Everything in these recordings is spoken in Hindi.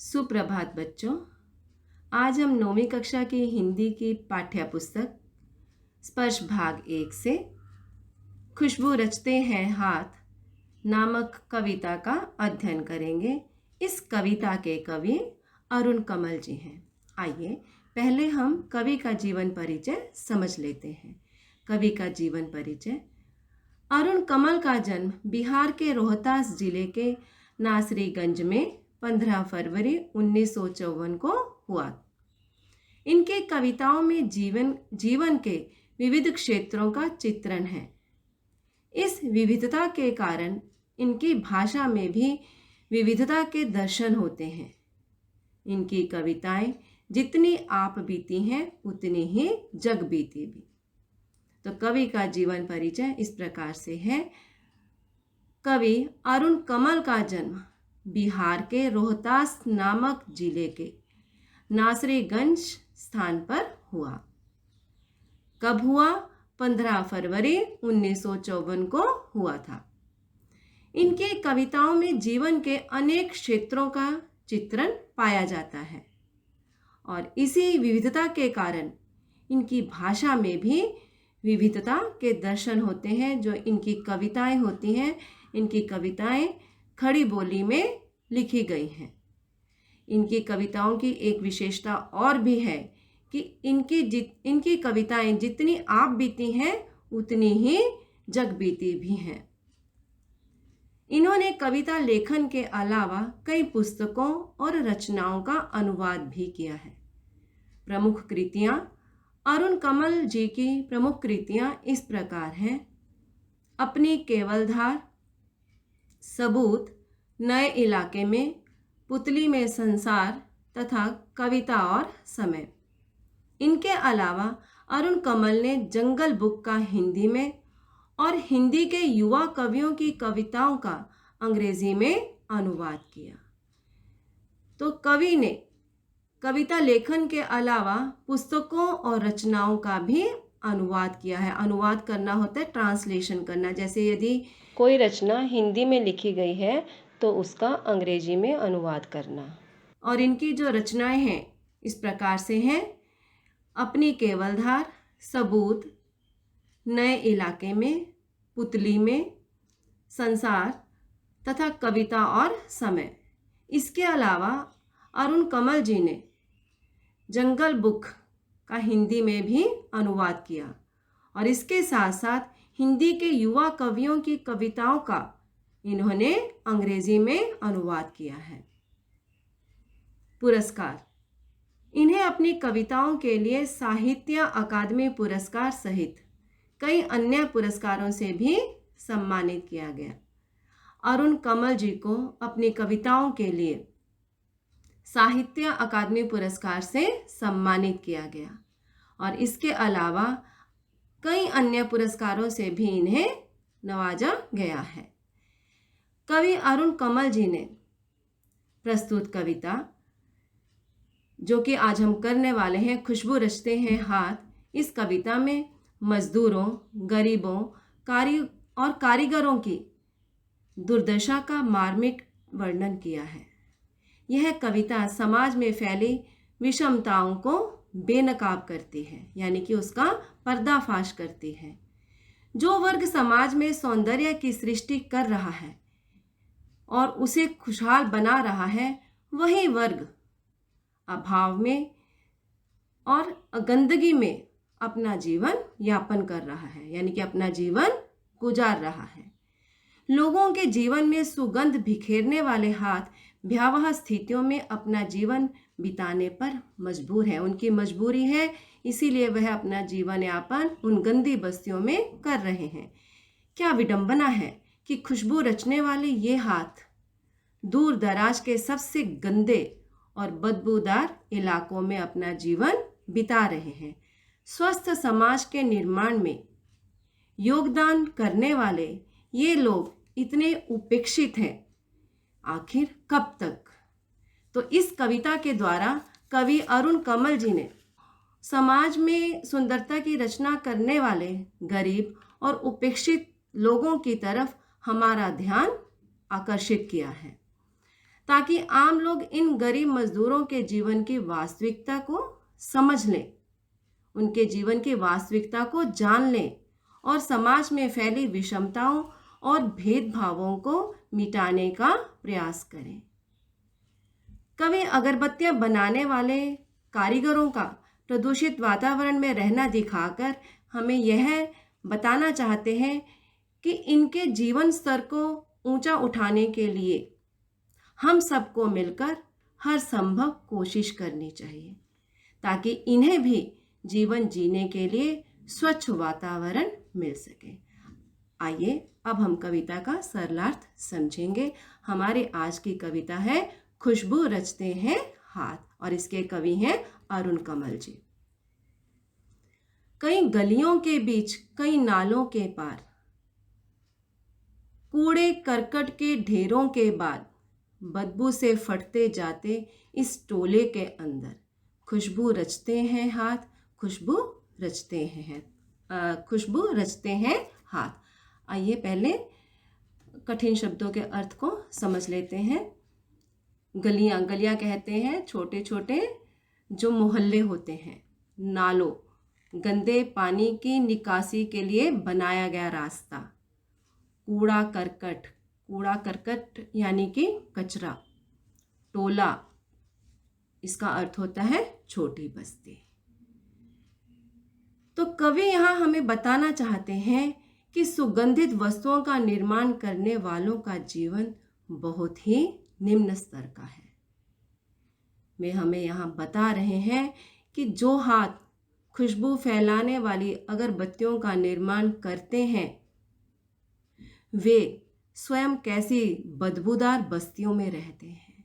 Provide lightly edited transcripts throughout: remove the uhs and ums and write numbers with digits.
सुप्रभात बच्चों। आज हम 9वीं कक्षा की हिंदी की पाठ्य पुस्तक स्पर्श भाग 1 से खुशबू रचते हैं हाथ नामक कविता का अध्ययन करेंगे। इस कविता के कवि अरुण कमल जी हैं। आइए पहले हम कवि का जीवन परिचय समझ लेते हैं। कवि का जीवन परिचय। अरुण कमल का जन्म बिहार के रोहतास जिले के नासरीगंज में 15 फरवरी 1954 को हुआ। इनके कविताओं में जीवन के विविध क्षेत्रों का चित्रण है। इस विविधता के कारण इनकी भाषा में भी विविधता के दर्शन होते हैं। इनकी कविताएं जितनी आप बीती हैं उतनी ही जग बीती भी। तो कवि का जीवन परिचय इस प्रकार से है। कवि अरुण कमल का जन्म बिहार के रोहतास नामक जिले के नासरीगंज स्थान पर हुआ। कब हुआ? 15 फरवरी 1954 को हुआ था। इनके कविताओं में जीवन के अनेक क्षेत्रों का चित्रण पाया जाता है और इसी विविधता के कारण इनकी भाषा में भी विविधता के दर्शन होते हैं। जो इनकी कविताएं होती हैं, इनकी कविताएं खड़ी बोली में लिखी गई हैं। इनकी कविताओं की एक विशेषता और भी है कि इनकी कविताएं जितनी आप बीती हैं उतनी ही जग बीती भी हैं। इन्होंने कविता लेखन के अलावा कई पुस्तकों और रचनाओं का अनुवाद भी किया है। प्रमुख कृतियां। अरुण कमल जी की प्रमुख कृतियां इस प्रकार हैं। अपनी केवलधार, सबूत, नए इलाके में, पुतली में संसार तथा कविता और समय। इनके अलावा अरुण कमल ने जंगल बुक का हिंदी में और हिंदी के युवा कवियों की कविताओं का अंग्रेजी में अनुवाद किया। तो कवि ने कविता लेखन के अलावा पुस्तकों और रचनाओं का भी अनुवाद किया है। अनुवाद करना होता है ट्रांसलेशन करना। जैसे यदि कोई रचना हिंदी में लिखी गई है तो उसका अंग्रेजी में अनुवाद करना। और इनकी जो रचनाएं हैं इस प्रकार से हैं। अपनी केवलधार, सबूत, नए इलाके में, पुतली में, संसार तथा कविता और समय। इसके अलावा अरुण कमल जी ने जंगल बुक का हिंदी में भी अनुवाद किया और इसके साथ साथ हिंदी के युवा कवियों की कविताओं का इन्होंने अंग्रेजी में अनुवाद किया है। पुरस्कार। इन्हें अपनी कविताओं के लिए साहित्य अकादमी पुरस्कार सहित कई अन्य पुरस्कारों से भी सम्मानित किया गया। अरुण कमल जी को अपनी कविताओं के लिए साहित्य अकादमी पुरस्कार से सम्मानित किया गया और इसके अलावा कई अन्य पुरस्कारों से भी इन्हें नवाजा गया है। कवि अरुण कमल जी ने प्रस्तुत कविता जो कि आज हम करने वाले हैं, खुशबू रचते हैं हाथ। इस कविता में मजदूरों, गरीबों और कारीगरों की दुर्दशा का मार्मिक वर्णन किया है। यह कविता समाज में फैली विषमताओं को बेनकाब करती है, यानी कि उसका पर्दाफाश करती है। जो वर्ग समाज में सौंदर्य की सृष्टि कर रहा है और उसे खुशहाल बना रहा है, वही वर्ग अभाव में और गंदगी में अपना जीवन यापन कर रहा है, यानी कि अपना जीवन गुजार रहा है। लोगों के जीवन में सुगंध बिखेरने वाले हाथ भयावह स्थितियों में अपना जीवन बिताने पर मजबूर है। उनकी मजबूरी है, इसीलिए वह अपना जीवन यापन उन गंदी बस्तियों में कर रहे हैं। क्या विडंबना है कि खुशबू रचने वाले ये हाथ दूर दराज के सबसे गंदे और बदबूदार इलाकों में अपना जीवन बिता रहे हैं। स्वस्थ समाज के निर्माण में योगदान करने वाले ये लोग इतने उपेक्षित हैं, आखिर कब तक? तो इस कविता के द्वारा कवि अरुण कमल जी ने समाज में सुंदरता की रचना करने वाले गरीब और उपेक्षित लोगों की तरफ हमारा ध्यान आकर्षित किया है, ताकि आम लोग इन गरीब मजदूरों के जीवन की वास्तविकता को समझ लें, उनके जीवन की वास्तविकता को जान लें और समाज में फैली विषमताओं और भेदभावों को मिटाने का प्रयास करें। कवि अगरबत्तियां बनाने वाले कारीगरों का प्रदूषित वातावरण में रहना दिखाकर हमें यह बताना चाहते हैं कि इनके जीवन स्तर को ऊंचा उठाने के लिए हम सबको मिलकर हर संभव कोशिश करनी चाहिए ताकि इन्हें भी जीवन जीने के लिए स्वच्छ वातावरण मिल सके। आइए अब हम कविता का सरलार्थ समझेंगे। हमारी आज की कविता है खुशबू रचते हैं हाथ और इसके कवि हैं अरुण कमल जी। कई गलियों के बीच, कई नालों के पार, कूड़े करकट के ढेरों के बाद, बदबू से फटते जाते इस टोले के अंदर, खुशबू रचते हैं हाथ, खुशबू रचते हैं खुशबू रचते हैं हाथ। आइए पहले कठिन शब्दों के अर्थ को समझ लेते हैं। गलियां, गलियां कहते हैं छोटे छोटे जो मोहल्ले होते हैं। नालों, गंदे पानी की निकासी के लिए बनाया गया रास्ता। कूड़ा करकट, कूड़ा करकट यानी कि कचरा। टोला, इसका अर्थ होता है छोटी बस्ती। तो कवि यहाँ हमें बताना चाहते हैं कि सुगंधित वस्तुओं का निर्माण करने वालों का जीवन बहुत ही निम्न स्तर का है। वे हमें यहाँ बता रहे हैं कि जो हाथ खुशबू फैलाने वाली अगरबत्तियों का निर्माण करते हैं वे स्वयं कैसी बदबूदार बस्तियों में रहते हैं।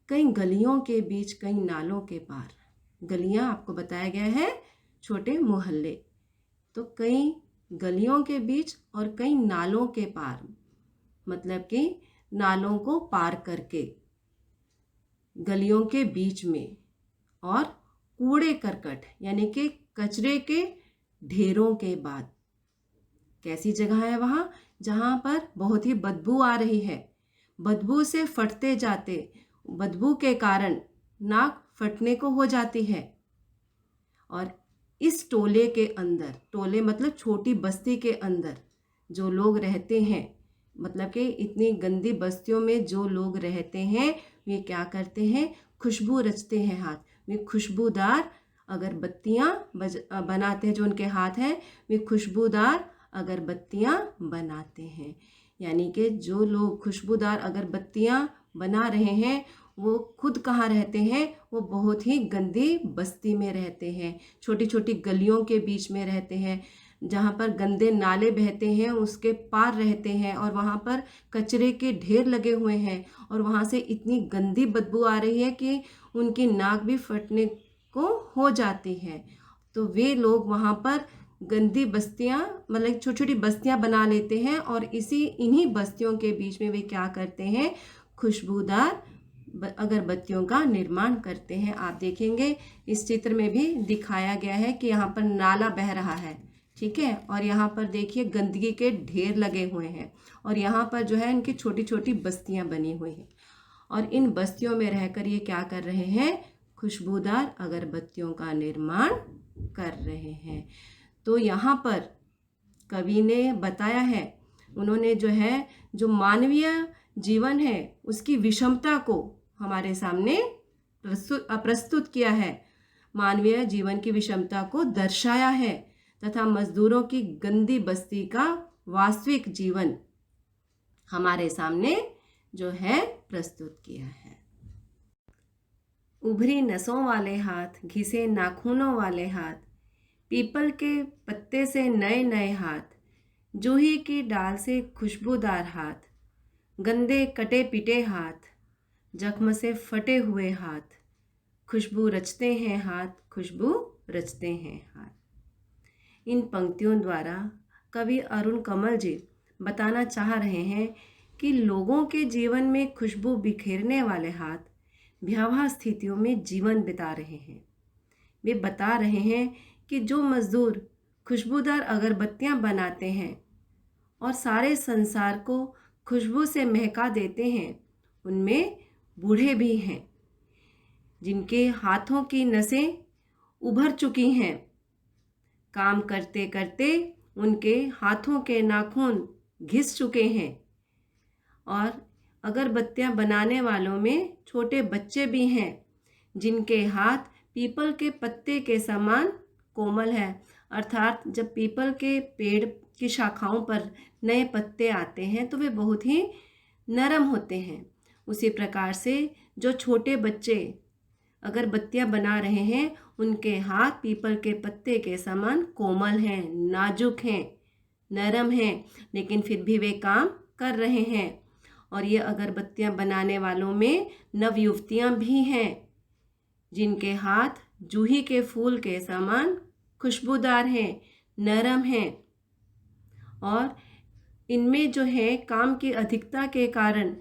कई गलियों के बीच, कई नालों के पार। गलियां आपको बताया गया है छोटे मोहल्ले, तो कई गलियों के बीच और कई नालों के पार, मतलब कि नालों को पार करके गलियों के बीच में, और कूड़े करकट यानी कि कचरे के ढेरों के बाद। कैसी जगह है वहाँ? जहाँ पर बहुत ही बदबू आ रही है, बदबू से फटते जाते, बदबू के कारण नाक फटने को हो जाती है। और इस टोले के अंदर, टोले मतलब छोटी बस्ती के अंदर जो लोग रहते हैं, मतलब कि इतनी गंदी बस्तियों में जो लोग रहते हैं वे क्या करते हैं? खुशबू रचते हैं हाथ। वे खुशबूदार अगरबत्तियाँ बनाते हैं। जो उनके हाथ हैं वे खुशबूदार अगरबत्तियाँ बनाते हैं। यानी कि जो लोग खुशबूदार अगरबत्तियाँ बना रहे हैं वो खुद कहाँ रहते हैं? वो बहुत ही गंदी बस्ती में रहते हैं, छोटी छोटी गलियों के बीच में रहते हैं, जहाँ पर गंदे नाले बहते हैं उसके पार रहते हैं, और वहाँ पर कचरे के ढेर लगे हुए हैं, और वहाँ से इतनी गंदी बदबू आ रही है कि उनकी नाक भी फटने को हो जाती है। तो वे लोग वहाँ पर गंदी बस्तियाँ, मतलब छोटी छोटी बस्तियाँ बना लेते हैं, और इन्हीं बस्तियों के बीच में वे क्या करते हैं? खुशबूदार अगरबत्तियों का निर्माण करते हैं। आप देखेंगे इस चित्र में भी दिखाया गया है कि यहाँ पर नाला बह रहा है, ठीक है, और यहाँ पर देखिए गंदगी के ढेर लगे हुए हैं, और यहाँ पर जो है इनकी छोटी छोटी बस्तियाँ बनी हुई हैं, और इन बस्तियों में रहकर ये क्या कर रहे हैं? खुशबूदार अगरबत्तियों का निर्माण कर रहे हैं। तो यहाँ पर कवि ने बताया है, उन्होंने जो है जो मानवीय जीवन है उसकी विषमता को हमारे सामने प्रस्तुत किया है, मानवीय जीवन की विषमता को दर्शाया है, तथा मजदूरों की गंदी बस्ती का वास्तविक जीवन हमारे सामने जो है प्रस्तुत किया है। उभरी नसों वाले हाथ, घिसे नाखूनों वाले हाथ, पीपल के पत्ते से नए नए हाथ, जूही की डाल से खुशबूदार हाथ, गंदे कटे पिटे हाथ, जख्म से फटे हुए हाथ, खुशबू रचते हैं हाथ, खुशबू रचते हैं हाथ। इन पंक्तियों द्वारा कवि अरुण कमल जी बताना चाह रहे हैं कि लोगों के जीवन में खुशबू बिखेरने वाले हाथ भयावह स्थितियों में जीवन बिता रहे हैं। वे बता रहे हैं कि जो मजदूर खुशबूदार अगरबत्तियां बनाते हैं और सारे संसार को खुशबू से महका देते हैं, उनमें बूढ़े भी हैं जिनके हाथों की नसें उभर चुकी हैं। काम करते करते उनके हाथों के नाखून घिस चुके हैं। और अगरबत्तियां बनाने वालों में छोटे बच्चे भी हैं जिनके हाथ पीपल के पत्ते के समान कोमल है। अर्थात जब पीपल के पेड़ की शाखाओं पर नए पत्ते आते हैं तो वे बहुत ही नरम होते हैं। उसी प्रकार से जो छोटे बच्चे अगरबत्तियां बना रहे हैं उनके हाथ पीपल के पत्ते के समान कोमल हैं, नाजुक हैं, नरम हैं, लेकिन फिर भी वे काम कर रहे हैं। और ये अगरबत्तियां बनाने वालों में नवयुवतियां भी हैं जिनके हाथ जूही के फूल के समान खुशबूदार हैं, नरम हैं। और इनमें जो है काम की अधिकता के कारण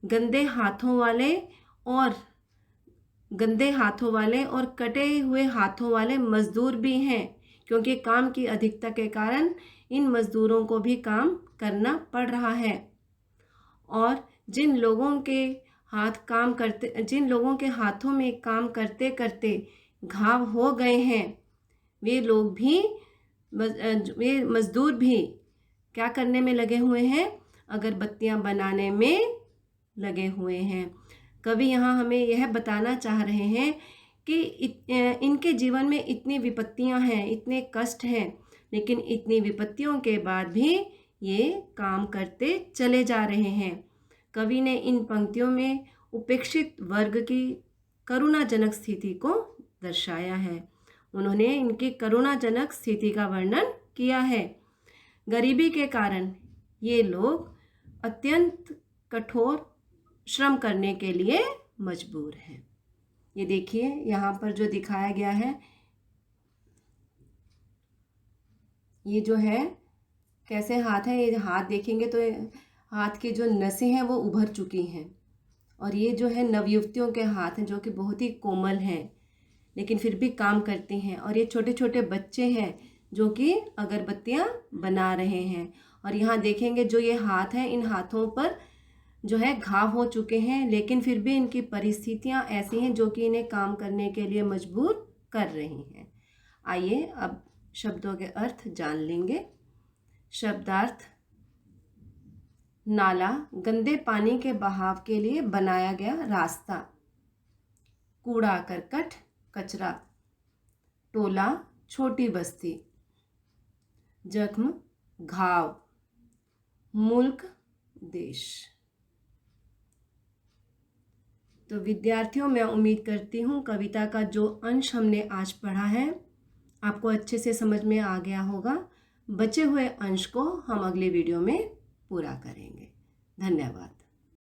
गंदे हाथों वाले और कटे हुए हाथों वाले मजदूर भी हैं, क्योंकि काम की अधिकता के कारण इन मजदूरों को भी काम करना पड़ रहा है। और जिन लोगों के हाथों में काम करते करते घाव हो गए हैं वे मजदूर भी क्या करने में लगे हुए हैं? अगरबत्तियां बनाने में लगे हुए हैं। कवि यहाँ हमें यह बताना चाह रहे हैं कि इनके जीवन में इतनी विपत्तियां हैं, इतने कष्ट हैं, लेकिन इतनी विपत्तियों के बाद भी ये काम करते चले जा रहे हैं। कवि ने इन पंक्तियों में उपेक्षित वर्ग की करुणाजनक स्थिति को दर्शाया है। उन्होंने इनकी करुणाजनक स्थिति का वर्णन किया है। गरीबी के कारण ये लोग अत्यंत कठोर श्रम करने के लिए मजबूर हैं। ये देखिए यहाँ पर जो दिखाया गया है, ये जो है कैसे हाथ है। ये हाथ देखेंगे तो हाथ की जो नसें हैं वो उभर चुकी हैं। और ये जो है नवयुवतियों के हाथ हैं जो कि बहुत ही कोमल हैं, लेकिन फिर भी काम करती हैं। और ये छोटे छोटे बच्चे हैं जो कि अगरबत्तियां बना रहे हैं। और यहाँ देखेंगे जो ये हाथ हैं, इन हाथों पर जो है घाव हो चुके हैं, लेकिन फिर भी इनकी परिस्थितियां ऐसी हैं जो कि इन्हें काम करने के लिए मजबूर कर रही हैं। आइए अब शब्दों के अर्थ जान लेंगे। शब्दार्थ: नाला, गंदे पानी के बहाव के लिए बनाया गया रास्ता। कूड़ा करकट, कचरा। टोला, छोटी बस्ती। जख्म, घाव। मुल्क, देश। तो विद्यार्थियों, मैं उम्मीद करती हूँ कविता का जो अंश हमने आज पढ़ा है आपको अच्छे से समझ में आ गया होगा। बचे हुए अंश को हम अगले वीडियो में पूरा करेंगे। धन्यवाद।